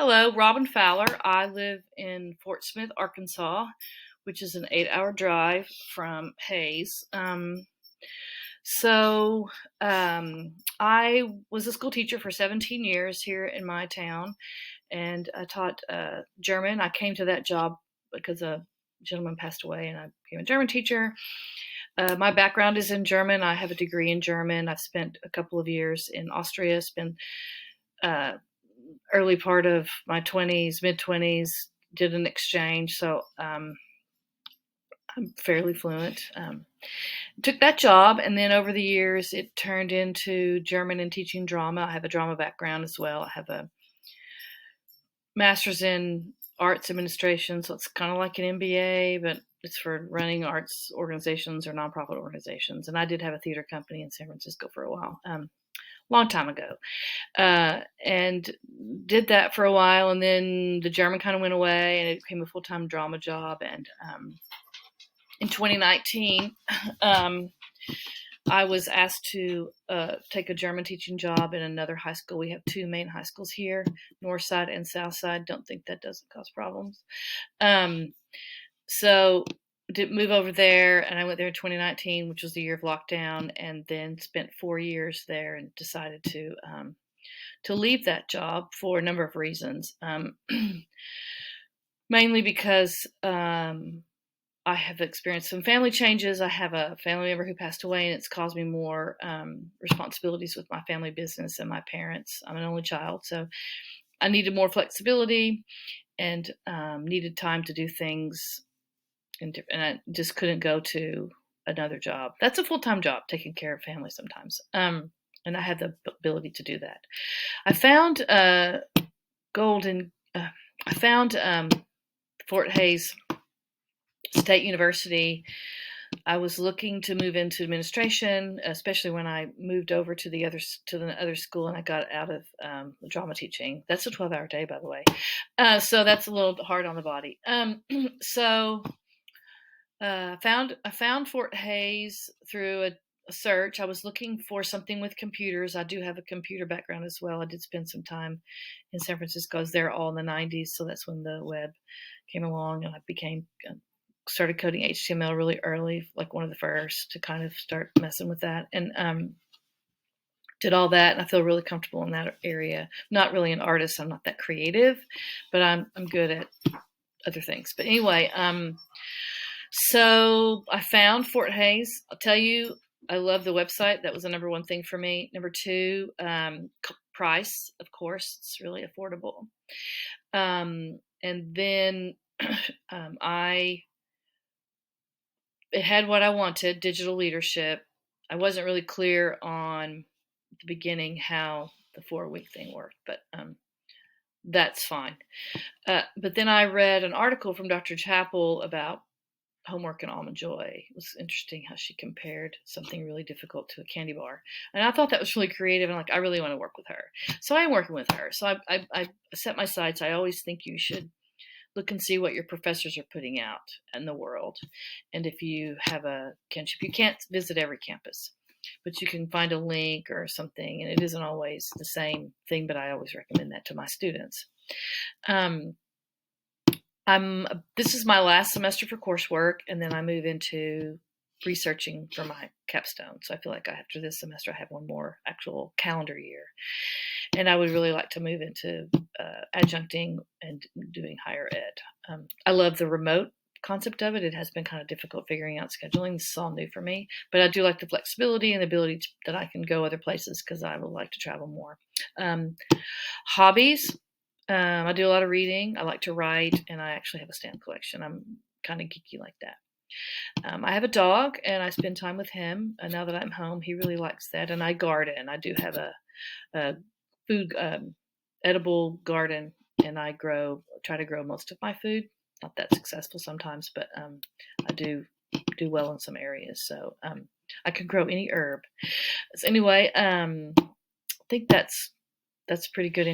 Hello, Robin Fowler. I live in Fort Smith, Arkansas, which is an 8-hour drive from Hays. So I was a school teacher for 17 years here in my town, and I taught German. I came to that job because a gentleman passed away, and I became a German teacher. My background is in German. I have a degree in German. I've spent a couple of years in Austria, spent uh, early part of my 20s, mid 20s, did an exchange. So I'm fairly fluent. Took that job, and then over the years, it turned into German and teaching drama. I have a drama background as well. I have a master's in arts administration, so it's kind of like an MBA, but it's for running arts organizations or nonprofit organizations. And I did have a theater company in San Francisco for a while, long time ago, and did that for a while. And then the German kind of went away, and it became a full-time drama job. And in 2019, I was asked to take a German teaching job in another high school. We have two main high schools here, North Side and South Side. Don't think that doesn't cause problems. So did move over there, and I went there in 2019, which was the year of lockdown, and then spent 4 years there, and decided to leave that job for a number of reasons. Mainly because I have experienced some family changes. I have a family member who passed away, and it's caused me more responsibilities with my family business and my parents. I'm an only child, so I needed more flexibility and needed time to do things, and I just couldn't go to another job. That's a full-time job, taking care of family sometimes, and I had the ability to do that. I found golden. I found Fort Hays State University. I was looking to move into administration, especially when I moved over to the other school, and I got out of drama teaching. That's a 12-hour day, by the way, so that's a little hard on the body. So I found Fort Hays through a search. I was looking for something with computers. I do have a computer background as well. I did spend some time in San Francisco. I was there all in the 90s, so that's when the web came along, and I started coding HTML really early, like one of the first to kind of start messing with that, and did all that. And I feel really comfortable in that area. Not really an artist. I'm not that creative, but I'm good at other things. But anyway, so I found Fort Hays. I'll tell you, I love the website. That was the number one thing for me. Number two, price, of course, it's really affordable. And then it had what I wanted, digital leadership. I wasn't really clear on the beginning how the 4-week thing worked, but that's fine. But then I read an article from Dr. Chappell about homework and almond joy. It was interesting how she compared something really difficult to a candy bar. And I thought that was really creative, and I really want to work with her. So I am working with her. So I set my sights. I always think you should look and see what your professors are putting out in the world. And if you have a kinship, you can't visit every campus, but you can find a link or something. And it isn't always the same thing, but I always recommend that to my students. This is my last semester for coursework, and then I move into researching for my capstone. So I feel like after this semester, I have one more actual calendar year. And I would really like to move into adjuncting and doing higher ed. I love the remote concept of it. It has been kind of difficult figuring out scheduling. This is all new for me, but I do like the flexibility and the ability that I can go other places because I would like to travel more. Hobbies. I do a lot of reading. I like to write, and I actually have a stamp collection. I'm kind of geeky like that. I have a dog, and I spend time with him. Now that I'm home, he really likes that. And I garden. I do have a food edible garden, and I try to grow most of my food. Not that successful sometimes, but I do well in some areas. So I can grow any herb. So anyway, I think that's pretty good.